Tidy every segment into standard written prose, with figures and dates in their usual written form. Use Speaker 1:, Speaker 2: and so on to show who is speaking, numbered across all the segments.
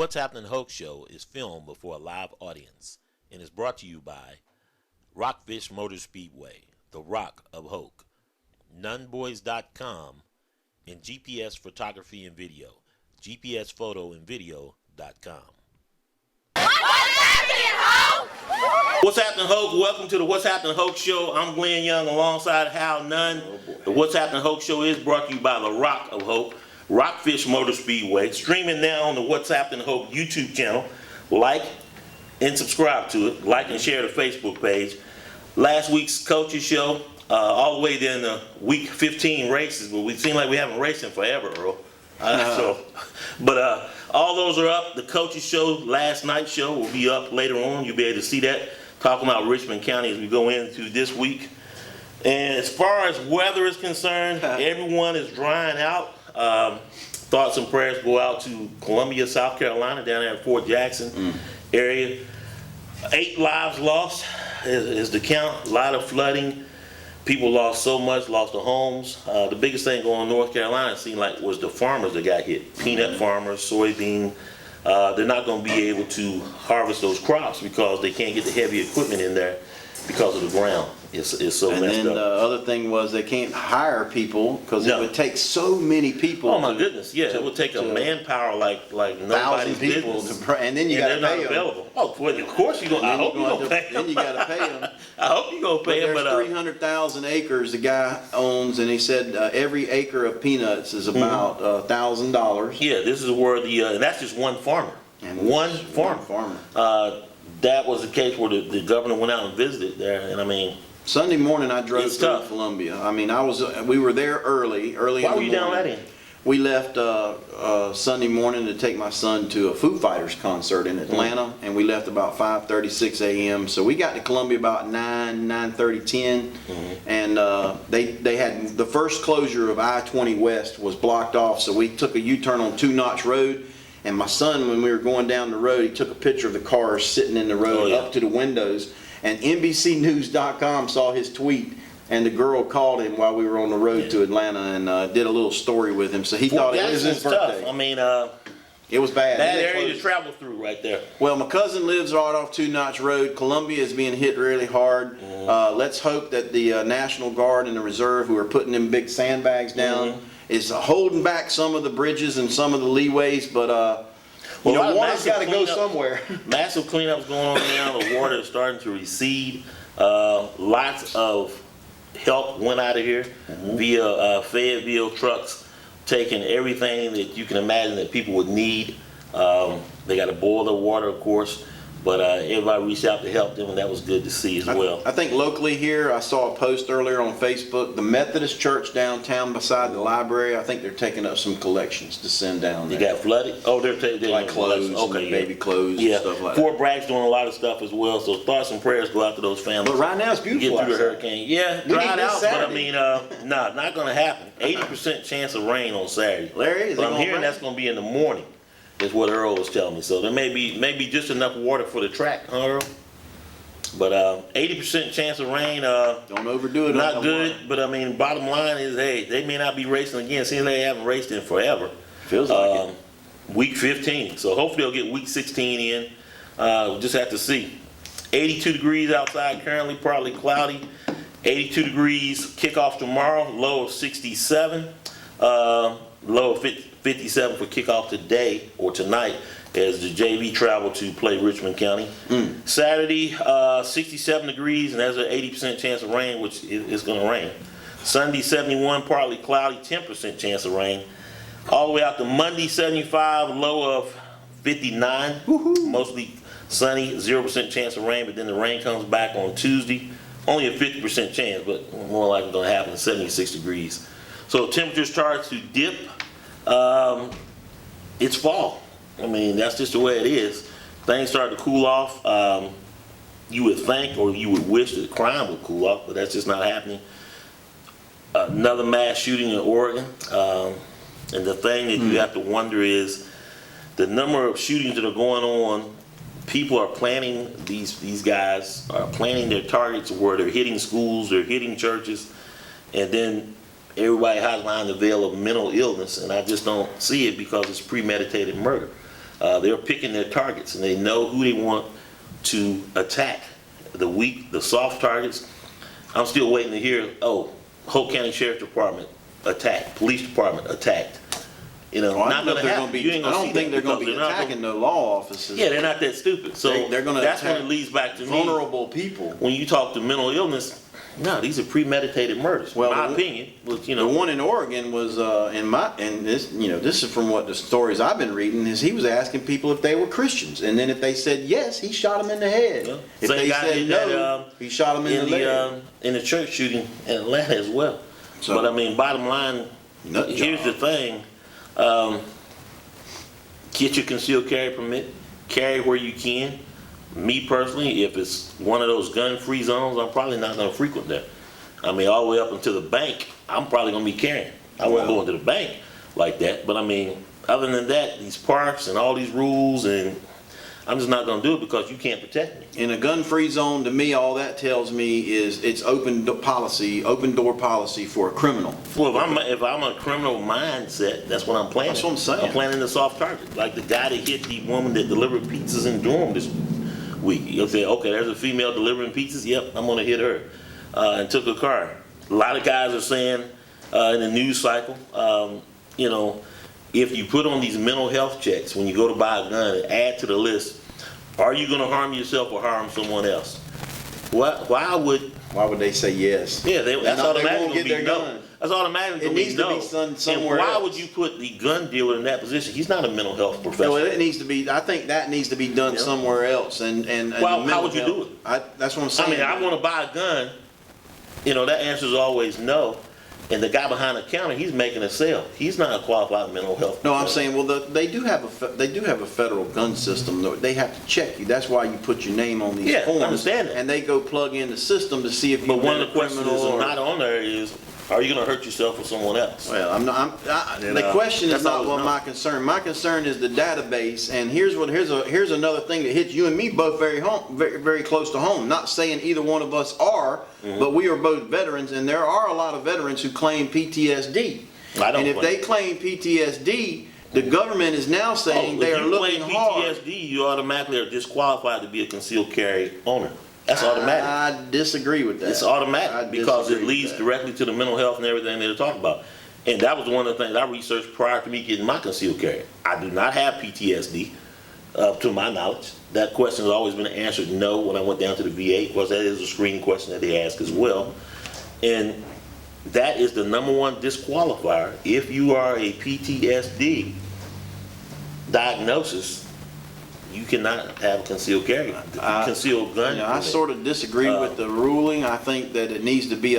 Speaker 1: What's Happening Hoke show is filmed before a live audience and is brought to you by Rockfish Motor Speedway, the Rock of Hoke, nunboys.com, and GPS Photography and Video, gpsphotoandvideo.com. What's Happening Hoke? Welcome to the What's Happening Hoke show. I'm Glenn Young alongside Hal Nunn. The What's Happening Hoke show is brought to you by the Rock of Hoke, Rockfish Motor Speedway, streaming now on the What's Happening Hoke YouTube channel. Like and subscribe to it. Like and share the Facebook page. Last week's coaches show, all the way then to week 15 races, but we seem like we haven't raced in forever, Earl. All those are up. The coaches show, last night's show, will be up later on. You'll be able to see that. Talking about Richmond County as we go into this week. And as far as weather is concerned, everyone is drying out. Thoughts and prayers go out to Columbia, South Carolina, down there at Fort Jackson area. 8 lives lost is the count. A lot of flooding. People lost so much, lost their homes. The biggest thing going on in North Carolina, it seemed like, was the farmers that got hit. Peanut farmers, soybean. They're not going to be able to harvest those crops because they can't get the heavy equipment in there because of the ground. It's so messed up.
Speaker 2: And then the other thing was they can't hire people because it would take so many people.
Speaker 1: Oh my goodness, yeah, it would take a manpower like nobody's
Speaker 2: people
Speaker 1: business.
Speaker 2: And then you got to pay them.
Speaker 1: Available. Oh, well, of course you gonna. I hope you gonna pay them.
Speaker 2: Then you got to pay them.
Speaker 1: I hope you gonna pay them.
Speaker 2: But there's 300,000 acres the guy owns, and he said every acre of peanuts is about $1,000.
Speaker 1: Yeah, this is where and that's just one farmer.
Speaker 2: And
Speaker 1: one farmer. That was the case where the governor went out and visited there, and I mean.
Speaker 2: Sunday morning I drove
Speaker 1: to
Speaker 2: Columbia. I mean, we were there early
Speaker 1: Why
Speaker 2: in the morning.
Speaker 1: Why were you down that end?
Speaker 2: We left Sunday morning to take my son to a Foo Fighters concert in Atlanta, and we left about 5:36 a.m. So we got to Columbia about 9:30, 10, and they had the first closure of I-20 West was blocked off, so we took a U-turn on Two Notch Road. And my son, when we were going down the road, he took a picture of the cars sitting in the road up to the windows. And NBCnews.com saw his tweet, and the girl called him while we were on the road to Atlanta and did a little story with him. So he thought it was his birthday.
Speaker 1: Tough. I mean,
Speaker 2: it was bad.
Speaker 1: Bad area to travel through right there.
Speaker 2: Well, my cousin lives right off Two Notch Road. Columbia is being hit really hard. Let's hope that the National Guard and the Reserve, who are putting them big sandbags down, is holding back some of the bridges and some of the leeways, but water's got to go somewhere. Massive
Speaker 1: cleanups going on now. The water is starting to recede. Lots of help went out of here via Fayetteville trucks, taking everything that you can imagine that people would need. They got to boil their water, of course. But everybody reached out to help them, and that was good to see as well.
Speaker 2: I think locally here, I saw a post earlier on Facebook. The Methodist Church downtown beside the library, I think they're taking up some collections to send down there.
Speaker 1: You got flooded? Oh, they're
Speaker 2: like clothes, baby clothes, and stuff like that.
Speaker 1: Fort Bragg's doing a lot of stuff as well, so thoughts and prayers go out to those families.
Speaker 2: But right now it's beautiful.
Speaker 1: Get through the hurricane. Yeah, dried out, but I mean, not going to happen. 80% chance of rain on Saturday.
Speaker 2: Larry,
Speaker 1: but I'm hearing that's going to be in the morning. Is what Earl was telling me. So there may be just enough water for the track, huh, Earl? But 80% chance of rain.
Speaker 2: Don't overdo it.
Speaker 1: Not good, but I mean, bottom line is, hey, they may not be racing again. Seems they haven't raced in forever.
Speaker 2: Feels like it.
Speaker 1: Week 15. So hopefully they'll get week 16 in. We'll just have to see. 82 degrees outside currently, partly cloudy. 82 degrees kickoff tomorrow. Low of 67. Low of 57 for kickoff today or tonight as the JV travel to play Richmond County. Saturday, 67 degrees, and there's an 80% chance of rain, which is going to rain. Sunday, 71, partly cloudy, 10% chance of rain. All the way out to Monday, 75, low of 59. Mostly sunny, 0% chance of rain, but then the rain comes back on Tuesday. Only a 50% chance, but more likely going to happen, 76 degrees. So temperatures start to dip. It's fall. I mean, that's just the way it is. Things start to cool off. You would think, or you would wish that crime would cool off, but that's just not happening. Another mass shooting in Oregon. And the thing that you have to wonder is the number of shootings that are going on. People are planning, these guys are planning their targets where they're hitting schools, they're hitting churches, and then everybody hides behind the veil of mental illness, and I just don't see it because it's premeditated murder. They're picking their targets, and they know who they want to attack. The weak, the soft targets. I'm still waiting to hear, oh, Hoke County Sheriff's Department attacked, Police Department attacked. You know,
Speaker 2: Well,
Speaker 1: not gonna happen. You ain't
Speaker 2: I
Speaker 1: gonna
Speaker 2: don't
Speaker 1: see
Speaker 2: think
Speaker 1: that
Speaker 2: they're going to be
Speaker 1: because they're not
Speaker 2: attacking the law offices.
Speaker 1: Yeah, they're not that stupid. So
Speaker 2: They're going to
Speaker 1: that's
Speaker 2: attack
Speaker 1: when it leads back to me.
Speaker 2: vulnerable people.
Speaker 1: When you talk to mental illness, no, these are premeditated murders.
Speaker 2: Well,
Speaker 1: in my opinion, but you
Speaker 2: The
Speaker 1: know,
Speaker 2: one in Oregon was and this, you know, this is from what the stories I've been reading, is he was asking people if they were Christians, and then if they said yes, he shot them in the head.
Speaker 1: Yeah.
Speaker 2: If
Speaker 1: Same
Speaker 2: they
Speaker 1: guy
Speaker 2: said
Speaker 1: did
Speaker 2: no,
Speaker 1: that,
Speaker 2: he shot them in the leg.
Speaker 1: in the church shooting in Atlanta as well.
Speaker 2: So-
Speaker 1: But I mean, bottom line,
Speaker 2: Nut
Speaker 1: here's
Speaker 2: job.
Speaker 1: the thing: get your concealed carry permit, carry where you can. Me personally, if it's one of those gun-free zones, I'm probably not going to frequent that. I mean, all the way up until the bank, I'm probably going to be carrying. I won't go into the bank like that. But I mean, other than that, these parks and all these rules, and I'm just not going to do it because you can't protect me.
Speaker 2: In a gun-free zone, to me, all that tells me is it's open door policy for a criminal.
Speaker 1: Well, if I'm a criminal mindset, that's what I'm planning.
Speaker 2: That's what I'm saying.
Speaker 1: I'm planning the soft target, like the guy that hit the woman that delivered pizzas in Durham this week. You'll say, okay, there's a female delivering pizzas. Yep, I'm gonna hit her, and took her car. A lot of guys are saying in the news cycle, you know, if you put on these mental health checks when you go to buy a gun, and add to the list, are you gonna harm yourself or harm someone else? Why would
Speaker 2: they say yes?
Speaker 1: Yeah, that's automatically
Speaker 2: won't get
Speaker 1: gonna be
Speaker 2: their
Speaker 1: no.
Speaker 2: gun.
Speaker 1: That's automatically
Speaker 2: It
Speaker 1: gonna be
Speaker 2: needs to
Speaker 1: no.
Speaker 2: be somewhere
Speaker 1: And why
Speaker 2: else.
Speaker 1: would you put the gun dealer in that position? He's not a mental health
Speaker 2: No,
Speaker 1: professional.
Speaker 2: it needs to be. I think that needs to be done
Speaker 1: Yeah.
Speaker 2: somewhere else. And
Speaker 1: Well,
Speaker 2: the
Speaker 1: how would you
Speaker 2: mental
Speaker 1: do
Speaker 2: health- that's what I'm
Speaker 1: I
Speaker 2: saying.
Speaker 1: mean, I want to buy a gun. You know, that answer is always no. And the guy behind the counter, he's making a sale. He's not a qualified mental health.
Speaker 2: No, I'm
Speaker 1: professional.
Speaker 2: saying, well, they do have a federal gun system. Though. They have to check you. That's why you put your name on these
Speaker 1: Yeah, I
Speaker 2: forms.
Speaker 1: understand that.
Speaker 2: And they go plug in the system to see if
Speaker 1: But
Speaker 2: you've
Speaker 1: one
Speaker 2: been
Speaker 1: of
Speaker 2: a
Speaker 1: the questions
Speaker 2: criminal
Speaker 1: that's
Speaker 2: or.
Speaker 1: not on there is, are you going to hurt yourself or someone else?
Speaker 2: Well, I'm not. The question is
Speaker 1: that's
Speaker 2: not
Speaker 1: always
Speaker 2: what
Speaker 1: no.
Speaker 2: my concern. My concern is the database. And here's another thing that hits you and me both very close to home. Not saying either one of us are, but we are both veterans, and there are a lot of veterans who claim PTSD.
Speaker 1: I don't
Speaker 2: And if
Speaker 1: claim
Speaker 2: they claim PTSD, the government is now saying
Speaker 1: Oh,
Speaker 2: they
Speaker 1: if
Speaker 2: are
Speaker 1: you
Speaker 2: looking
Speaker 1: claim
Speaker 2: hard.
Speaker 1: PTSD, you automatically are disqualified to be a concealed carry owner. That's automatic.
Speaker 2: I disagree with that.
Speaker 1: It's
Speaker 2: I
Speaker 1: automatic because it
Speaker 2: disagree with
Speaker 1: leads
Speaker 2: that.
Speaker 1: directly to the mental health and everything they're talking about. And that was one of the things I researched prior to me getting my concealed carry. I do not have PTSD, to my knowledge. That question has always been answered no when I went down to the VA, because that is a screening question that they ask as well. And that is the number one disqualifier. If you are a PTSD diagnosis, you cannot have a concealed carry, concealed gun.
Speaker 2: You know, I sort of disagree with the ruling. I think that it needs to be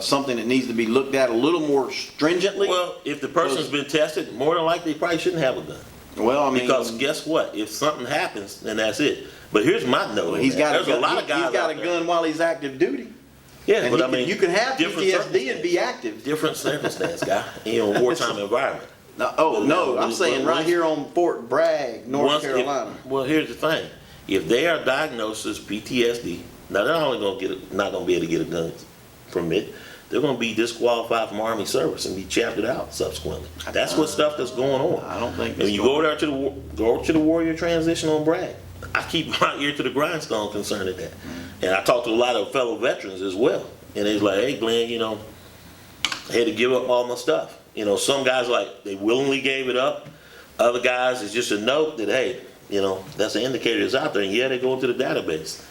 Speaker 2: something that needs to be looked at a little more stringently.
Speaker 1: Well, if the person's been tested, more than likely they probably shouldn't have a gun.
Speaker 2: Well, I mean,
Speaker 1: Because guess what? If something happens, then that's it. But here's my note. on
Speaker 2: he's
Speaker 1: that.
Speaker 2: got
Speaker 1: There's
Speaker 2: a gun.
Speaker 1: a lot of guys
Speaker 2: He's got
Speaker 1: out
Speaker 2: a
Speaker 1: there.
Speaker 2: gun while he's active duty.
Speaker 1: Yeah,
Speaker 2: And
Speaker 1: but I mean,
Speaker 2: you can have
Speaker 1: different
Speaker 2: PTSD and be
Speaker 1: circumstances.
Speaker 2: active.
Speaker 1: Different circumstance, guy. In a wartime environment.
Speaker 2: No, I'm saying right here on Fort Bragg, North Carolina.
Speaker 1: Well, here's the thing. If they are diagnosed as PTSD, now they're not only not going to be able to get a gun permit, they're going to be disqualified from Army service and be chaptered out subsequently. That's what stuff that's going on.
Speaker 2: I don't think.
Speaker 1: And you go there to the Warrior Transition on Bragg. I keep my ear to the grindstone concerning that. And I talk to a lot of fellow veterans as well. And they're like, hey, Glenn, you know, I had to give up all my stuff. You know, some guys like, they willingly gave it up. Other guys, it's just a note that, hey, you know, that's an indicator that's out there. And yeah, they go into the database.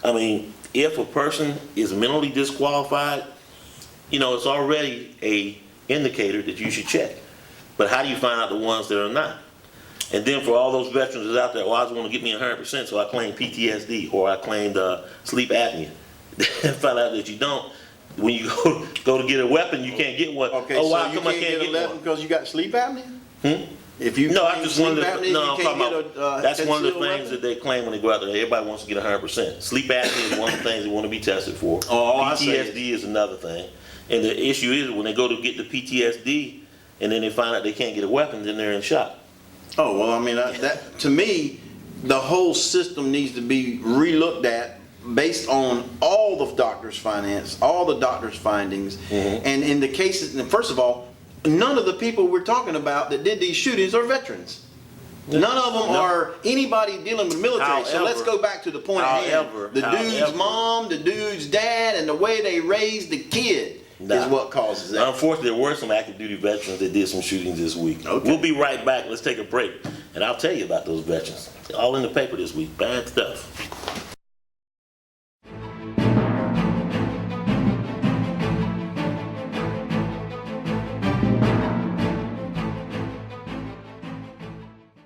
Speaker 1: I mean, if a person is mentally disqualified, you know, it's already a indicator that you should check. But how do you find out the ones that are not? And then for all those veterans that's out there, well, I just want to get me 100%, so I claim PTSD or I claimed sleep apnea. Find out that you don't. When you go to get a weapon, you can't get one.
Speaker 2: Okay,
Speaker 1: oh,
Speaker 2: so
Speaker 1: why
Speaker 2: you
Speaker 1: come I
Speaker 2: can't
Speaker 1: can't
Speaker 2: get
Speaker 1: get
Speaker 2: 11
Speaker 1: one?
Speaker 2: because you got sleep apnea? If you
Speaker 1: No, I
Speaker 2: claim
Speaker 1: just
Speaker 2: sleep
Speaker 1: wanted
Speaker 2: apnea,
Speaker 1: to, no,
Speaker 2: you
Speaker 1: I'm
Speaker 2: can't
Speaker 1: talking
Speaker 2: get
Speaker 1: about,
Speaker 2: a
Speaker 1: that's one of the
Speaker 2: concealed
Speaker 1: things
Speaker 2: weapon?
Speaker 1: that they claim when they go out there. Everybody wants to get 100%. Sleep apnea is one of the things they want to be tested for.
Speaker 2: Oh, I see.
Speaker 1: PTSD is another thing. And the issue is when they go to get the PTSD and then they find out they can't get a weapon, then they're in shock.
Speaker 2: Oh, well, I mean, that to me, the whole system needs to be relooked at based on all the doctors' finance, all the doctors' findings. And in the cases, and first of all, none of the people we're talking about that did these shootings are veterans. None of them
Speaker 1: No.
Speaker 2: are anybody dealing with military. So let's
Speaker 1: However-
Speaker 2: go back to the point at hand. The dude's
Speaker 1: however-
Speaker 2: mom, the dude's dad, and the way they raised the kid is what causes that.
Speaker 1: Unfortunately, there were some active duty veterans that did some shootings this week.
Speaker 2: Okay.
Speaker 1: We'll be right back. Let's take a break, and I'll tell you about those veterans. All in the paper this week. Bad stuff.